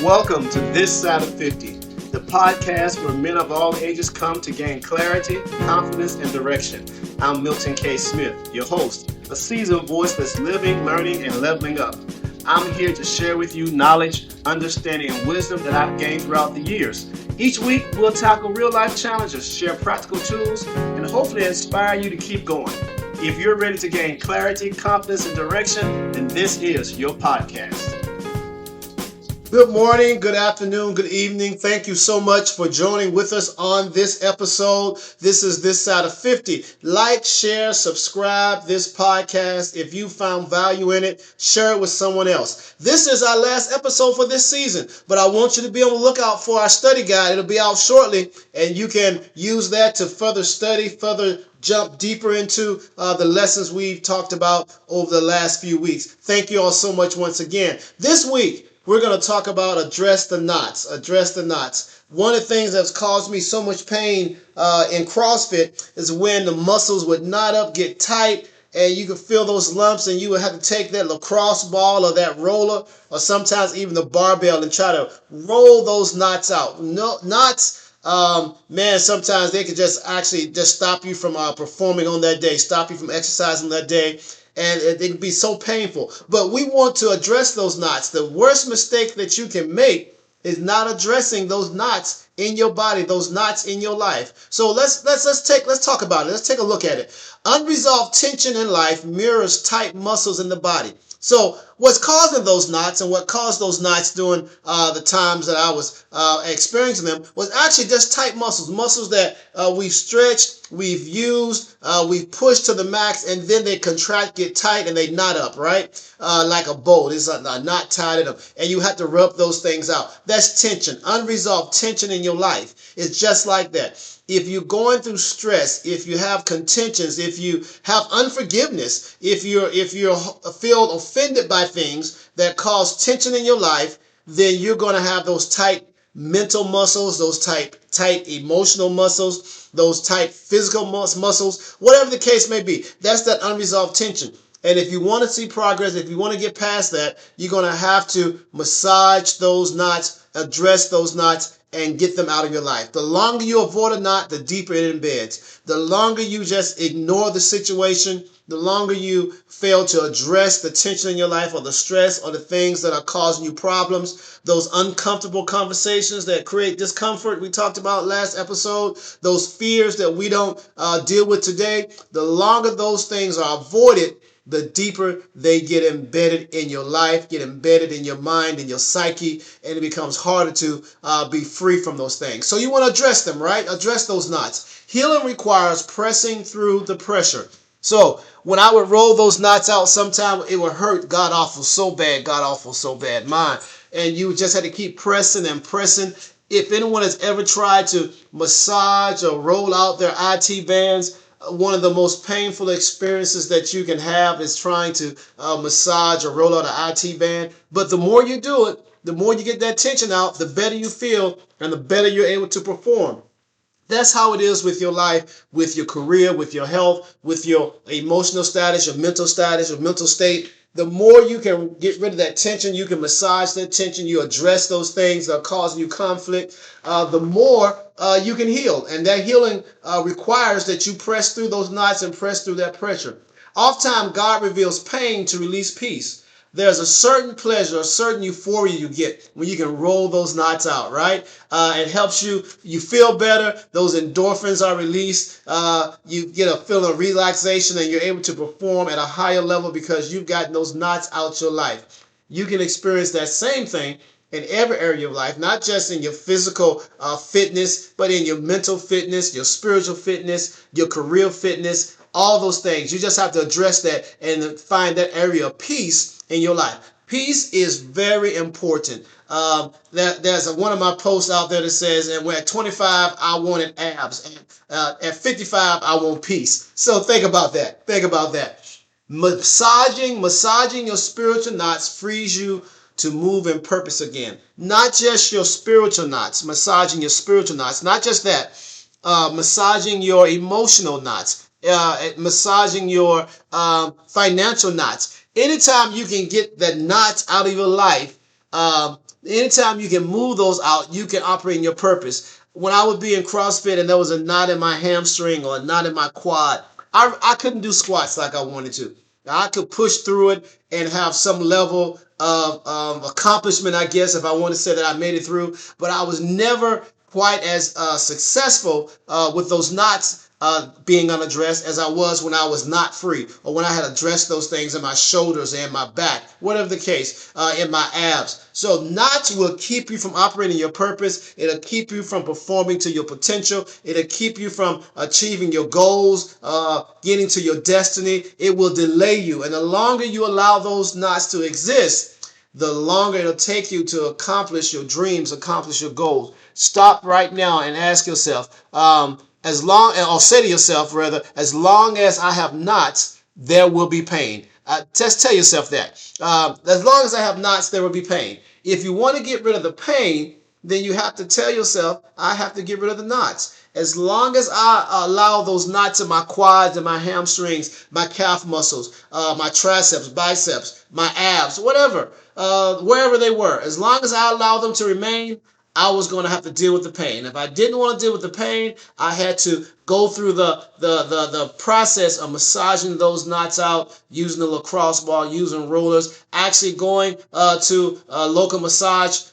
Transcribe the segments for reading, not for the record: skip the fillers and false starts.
Welcome to This Side of 50, the podcast where men of all ages come to gain clarity, confidence, and direction. I'm Milton K. Smith, your host, a seasoned voice that's living, learning, and leveling up. I'm here to share with you knowledge, understanding, and wisdom that I've gained throughout the years. Each week, we'll tackle real-life challenges, share practical tools, and hopefully inspire you to keep going. If you're ready to gain clarity, confidence, and direction, then this is your podcast. Good morning, good afternoon, good evening. Thank you so much for joining with us on this episode. This is This Side of 50. Like, share, subscribe this podcast. If you found value in it, share it with someone else. This is our last episode for this season, but I want you to be on the lookout for our study guide. It'll be out shortly, and you can use that to further study, further jump deeper into the lessons we've talked about over the last few weeks. Thank you all so much once again. This week, we're going to talk about address the knots. One of the things that's caused me so much pain in CrossFit is when the muscles would knot up, get tight, and you could feel those lumps, and you would have to take that lacrosse ball or that roller or sometimes even the barbell and try to roll those knots out. Knots, sometimes they could just stop you from performing on that day, stop you from exercising that day. And it can be so painful. But we want to address those knots. The worst mistake that you can make is not addressing those knots in your body, those knots in your life. So let's talk about it. Let's take a look at it. Unresolved tension in life mirrors tight muscles in the body. So what's causing those knots and what caused those knots during the times that I was experiencing them was actually just tight muscles that we've stretched, we've used, we've pushed to the max, and then they contract, get tight, and they knot up, right? Like a bolt. It's a knot tied in them. And you have to rub those things out. That's tension. Unresolved tension in your life. It's just like that. If you're going through stress, if you have contentions, if you have unforgiveness, if you feel offended by things that cause tension in your life, then you're going to have those tight mental muscles, those tight emotional muscles, those tight physical muscles, whatever the case may be. That's that unresolved tension. And if you want to see progress, if you want to get past that, you're going to have to massage those knots, address those knots, and get them out of your life. The longer you avoid a knot, the deeper it embeds. The longer you just ignore the situation, the longer you fail to address the tension in your life or the stress or the things that are causing you problems, those uncomfortable conversations that create discomfort we talked about last episode, those fears that we don't deal with today, the longer those things are avoided, the deeper they get embedded in your life, get embedded in your mind, in your psyche, and it becomes harder to be free from those things. So you want to address them, right? Address those knots. Healing requires pressing through the pressure. So when I would roll those knots out, sometimes it would hurt God awful so bad, mine. And you just had to keep pressing and pressing. If anyone has ever tried to massage or roll out their IT bands, one of the most painful experiences that you can have is trying to massage or roll out an IT band. But the more you do it, the more you get that tension out, the better you feel and the better you're able to perform. That's how it is with your life, with your career, with your health, with your emotional status, your mental state. The more you can get rid of that tension, you can massage that tension, you address those things that are causing you conflict, the more you can heal. And that healing requires that you press through those knots and press through that pressure. Oftentimes, God reveals pain to release peace. There's a certain pleasure, a certain euphoria you get when you can roll those knots out, right? It helps you feel better. Those endorphins are released. You get a feeling of relaxation and you're able to perform at a higher level because you've gotten those knots out your life. You can experience that same thing in every area of life, not just in your physical fitness, but in your mental fitness, your spiritual fitness, your career fitness, all those things. You just have to address that and find that area of peace in your life. Peace is very important. There's one of my posts out there that says, and at 25, I wanted abs. And at 55, I want peace. So think about that. Massaging your spiritual knots frees you to move in purpose again. Not just your spiritual knots, massaging your spiritual knots. Not just that, massaging your emotional knots, massaging your financial knots. Anytime you can get the knots out of your life, Anytime you can move those out, you can operate in your purpose. When I would be in CrossFit and there was a knot in my hamstring or a knot in my quad, I couldn't do squats like I wanted to. I could push through it and have some level of accomplishment, I guess, if I want to say that I made it through. But I was never quite as successful with those knots being unaddressed as I was when I was not free, or when I had addressed those things in my shoulders and my back, whatever the case, in my abs. So knots will keep you from operating your purpose. It'll keep you from performing to your potential. It'll keep you from achieving your goals, getting to your destiny. It will delay you. And the longer you allow those knots to exist, the longer it'll take you to accomplish your dreams, accomplish your goals. Stop right now and ask yourself, or say to yourself rather, as long as I have knots, there will be pain. Just tell yourself that. As long as I have knots, there will be pain. If you want to get rid of the pain, then you have to tell yourself, I have to get rid of the knots. As long as I allow those knots in my quads and my hamstrings, my calf muscles, my triceps, biceps, my abs, whatever, wherever they were, as long as I allow them to remain, I was going to have to deal with the pain. If I didn't want to deal with the pain, I had to go through the process of massaging those knots out, using the lacrosse ball, using rollers, actually going to a local massage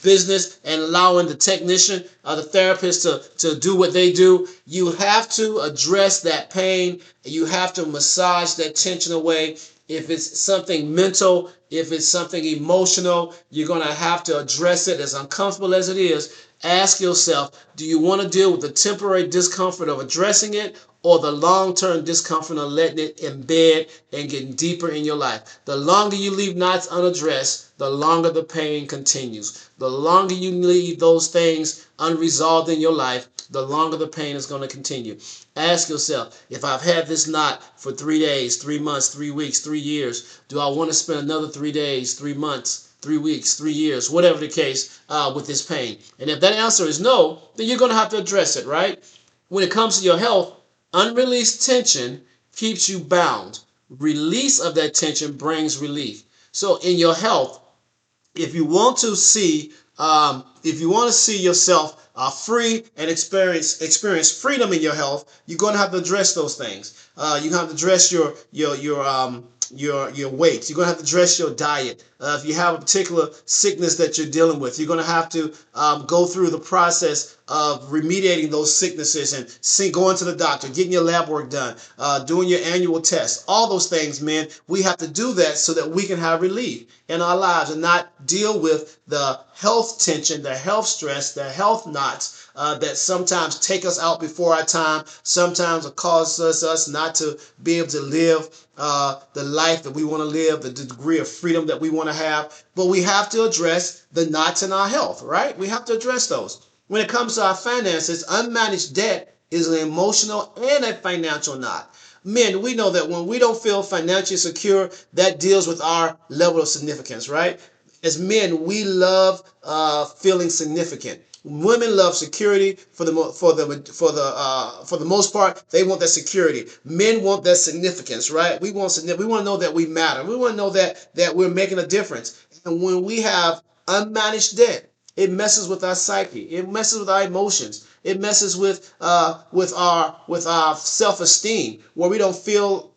business and allowing the technician, the therapist to do what they do. You have to address that pain. You have to massage that tension away. If it's something mental, if it's something emotional, you're going to have to address it. As uncomfortable as it is, ask yourself, do you want to deal with the temporary discomfort of addressing it, or the long-term discomfort of letting it embed and getting deeper in your life? The longer you leave knots unaddressed, the longer the pain continues. The longer you leave those things unresolved in your life, the longer the pain is going to continue. Ask yourself, if I've had this knot for 3 days, 3 months, 3 weeks, 3 years, do I want to spend another 3 days, 3 months, 3 weeks, 3 years, whatever the case, with this pain? And if that answer is no, then you're going to have to address it, right? When it comes to your health, unreleased tension keeps you bound. Release of that tension brings relief. So in your health, if you want to see yourself free and experience freedom in your health, you're going to have to address those things. You have to address your weight. You're going to have to address your diet. If you have a particular sickness that you're dealing with, you're going to have to go through the process of remediating those sicknesses and going to the doctor, getting your lab work done, doing your annual tests. All those things, man, we have to do that so that we can have relief in our lives and not deal with the health tension, the health stress, the health knots that sometimes take us out before our time, sometimes it causes us not to be able to live the life that we want to live, the degree of freedom that we want to have. But we have to address the knots in our health, right? We have to address those. When it comes to our finances, unmanaged debt is an emotional and a financial knot. Men, we know that when we don't feel financially secure, that deals with our level of significance, right? As men, we love feeling significant. Women love security for the most part. They want that security. Men want that significance, right? We want to know that we matter. We want to know that we're making a difference. And when we have unmanaged debt, it messes with our psyche. It messes with our emotions. It messes with our self-esteem, where we don't feel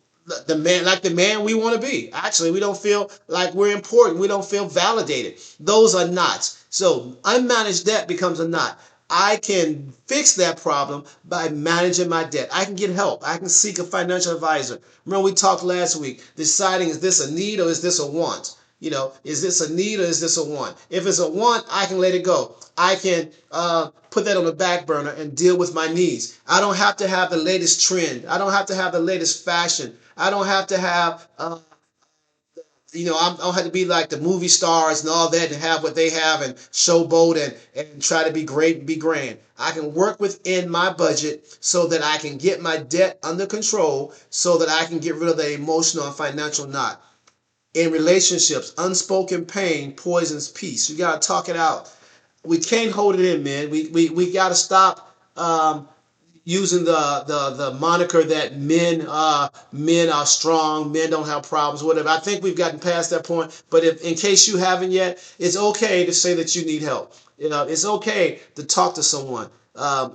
the man we want to be. Actually, we don't feel like we're important. We don't feel validated. Those are knots. So unmanaged debt becomes a knot. I can fix that problem by managing my debt. I can get help. I can seek a financial advisor. Remember we talked last week, deciding, is this a need or is this a want? You know, is this a need or is this a want? If it's a want, I can let it go. I can put that on the back burner and deal with my needs. I don't have to have the latest trend. I don't have to have the latest fashion. I don't have to have, I don't have to be like the movie stars and all that and have what they have and showboat and try to be great and be grand. I can work within my budget so that I can get my debt under control, so that I can get rid of the emotional and financial knot. In relationships, unspoken pain poisons peace. You got to talk it out. We can't hold it in, man. We got to stop using the moniker that men are strong, men don't have problems, whatever. I think we've gotten past that point. But if in case you haven't yet, it's okay to say that you need help. It's okay to talk to someone.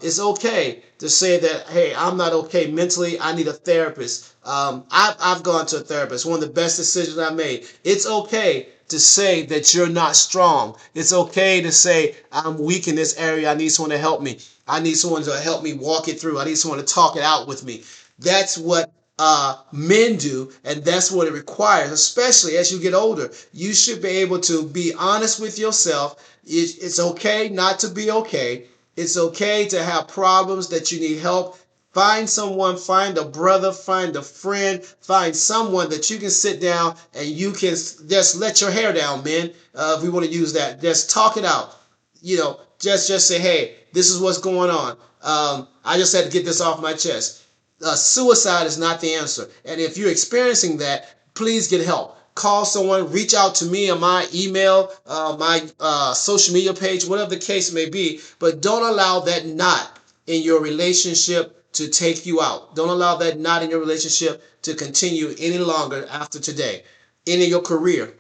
It's okay to say that, hey, I'm not okay mentally. I need a therapist. I've gone to a therapist. One of the best decisions I made. It's okay to say that you're not strong. It's okay to say I'm weak in this area. I need someone to help me. I need someone to help me walk it through. I need someone to talk it out with me. That's what men do, and that's what it requires, especially as you get older. You should be able to be honest with yourself. It's okay not to be okay. It's okay to have problems that you need help. Find someone, find a brother, find a friend, find someone that you can sit down and you can just let your hair down, men. If we want to use that, just talk it out. Just say, hey, this is what's going on. I just had to get this off my chest. Suicide is not the answer. And if you're experiencing that, please get help. Call someone, reach out to me on my email, my social media page, whatever the case may be. But don't allow that knot in your relationship to take you out. Don't allow that knot in your relationship to continue any longer after today. In your career,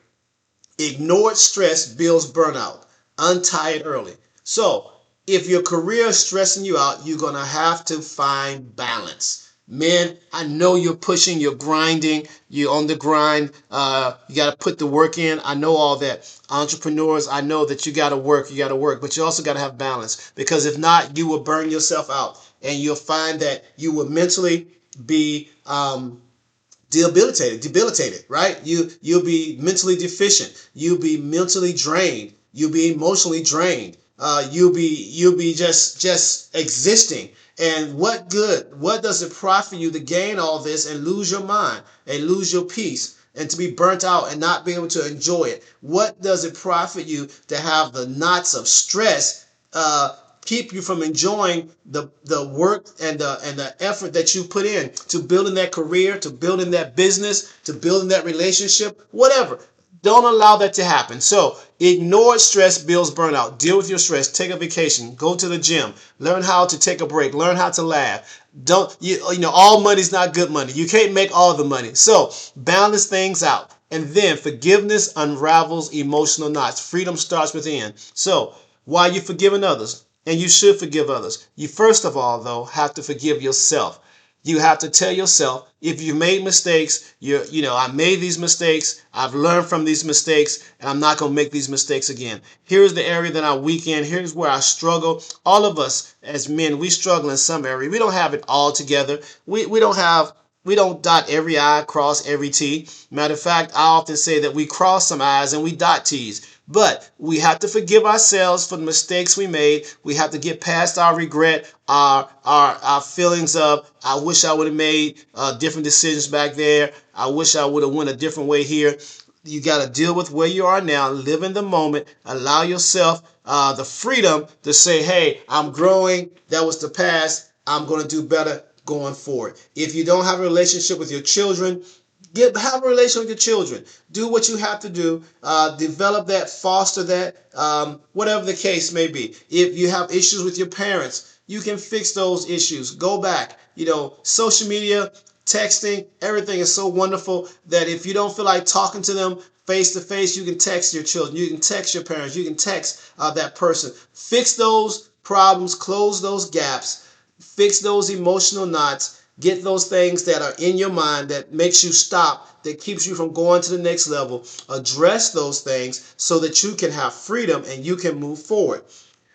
ignored stress builds burnout. Untie it early. So, if your career is stressing you out, you're going to have to find balance. Men, I know you're pushing, you're grinding, you're on the grind. You got to put the work in. I know all that. Entrepreneurs, I know that you got to work, but you also got to have balance, because if not, you will burn yourself out, and you'll find that you will mentally be debilitated, right? You'll be mentally deficient. You'll be mentally drained. You'll be emotionally drained. You'll be just existing. And what good? What does it profit you to gain all this and lose your mind and lose your peace and to be burnt out and not be able to enjoy it? What does it profit you to have the knots of stress keep you from enjoying the work and the effort that you put in to building that career, to building that business, to building that relationship, whatever? Don't allow that to happen. So ignored stress builds burnout. Deal with your stress. Take a vacation. Go to the gym. Learn how to take a break. Learn how to laugh. Don't all money's not good money. You can't make all the money. So balance things out. And then forgiveness unravels emotional knots. Freedom starts within. So while you're forgiving others, and you should forgive others, you first of all, though, have to forgive yourself. You have to tell yourself, if you made mistakes, I made these mistakes, I've learned from these mistakes, and I'm not going to make these mistakes again. Here's the area that I weak in. Here's where I struggle. All of us as men, we struggle in some area. We don't have it all together. We don't dot every I, cross every T. Matter of fact, I often say that we cross some I's and we dot T's. But we have to forgive ourselves for the mistakes we made. We have to get past our regret, our feelings of, I wish I would have made different decisions back there. I wish I would have went a different way here. You got to deal with where you are now. Live in the moment. Allow yourself the freedom to say, hey, I'm growing. That was the past. I'm going to do better going forward. If you don't have a relationship with your children, have a relationship with your children. Do what you have to do. Develop that, foster that, whatever the case may be. If you have issues with your parents, you can fix those issues. Go back. Social media, texting, everything is so wonderful that if you don't feel like talking to them face to face, you can text your children. You can text your parents. You can text that person. Fix those problems. Close those gaps. Fix those emotional knots. Get those things that are in your mind that makes you stop, that keeps you from going to the next level. Address those things so that you can have freedom and you can move forward.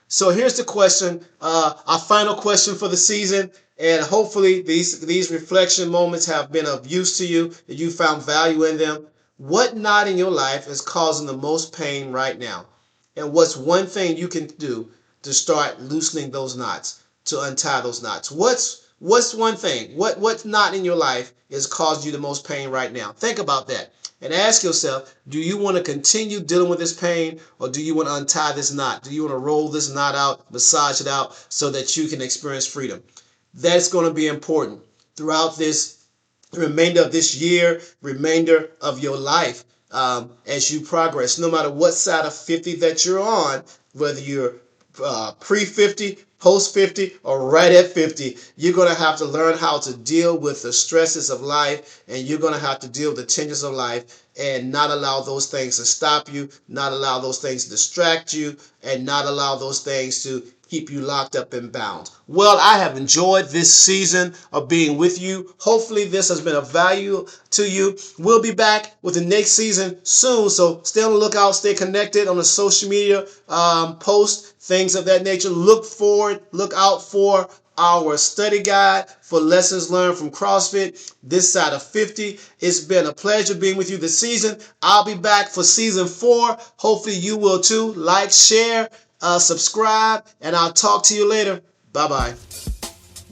So here's the question, our final question for the season. And hopefully these reflection moments have been of use to you, that you found value in them. What knot in your life is causing the most pain right now? And what's one thing you can do to start loosening those knots, to untie those knots? What's one thing? What knot in your life is causing you the most pain right now? Think about that and ask yourself, do you want to continue dealing with this pain, or do you want to untie this knot? Do you want to roll this knot out, massage it out so that you can experience freedom? That's going to be important throughout this remainder of this year, remainder of your life, as you progress. No matter what side of 50 that you're on, whether you're pre-50, post-50, or right at 50. You're going to have to learn how to deal with the stresses of life, and you're going to have to deal with the tensions of life and not allow those things to stop you, not allow those things to distract you, and not allow those things to keep you locked up and bound. Well, I have enjoyed this season of being with you. Hopefully this has been of value to you. We'll be back with the next season soon, so stay on the lookout, stay connected on the social media posts, things of that nature. Look out for our study guide for lessons learned from CrossFit this side of 50. It's been a pleasure being with you this season. I'll be back for season 4. Hopefully you will too. Like, share, subscribe, and I'll talk to you later. Bye-bye.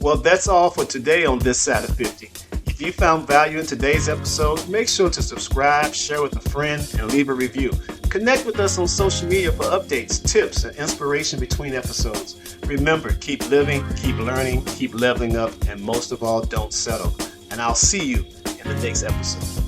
Well, that's all for today on This Side of 50. If you found value in today's episode, make sure to subscribe, share with a friend, and leave a review. Connect with us on social media for updates, tips, and inspiration between episodes. Remember, keep living, keep learning, keep leveling up, and most of all, don't settle. And I'll see you in the next episode.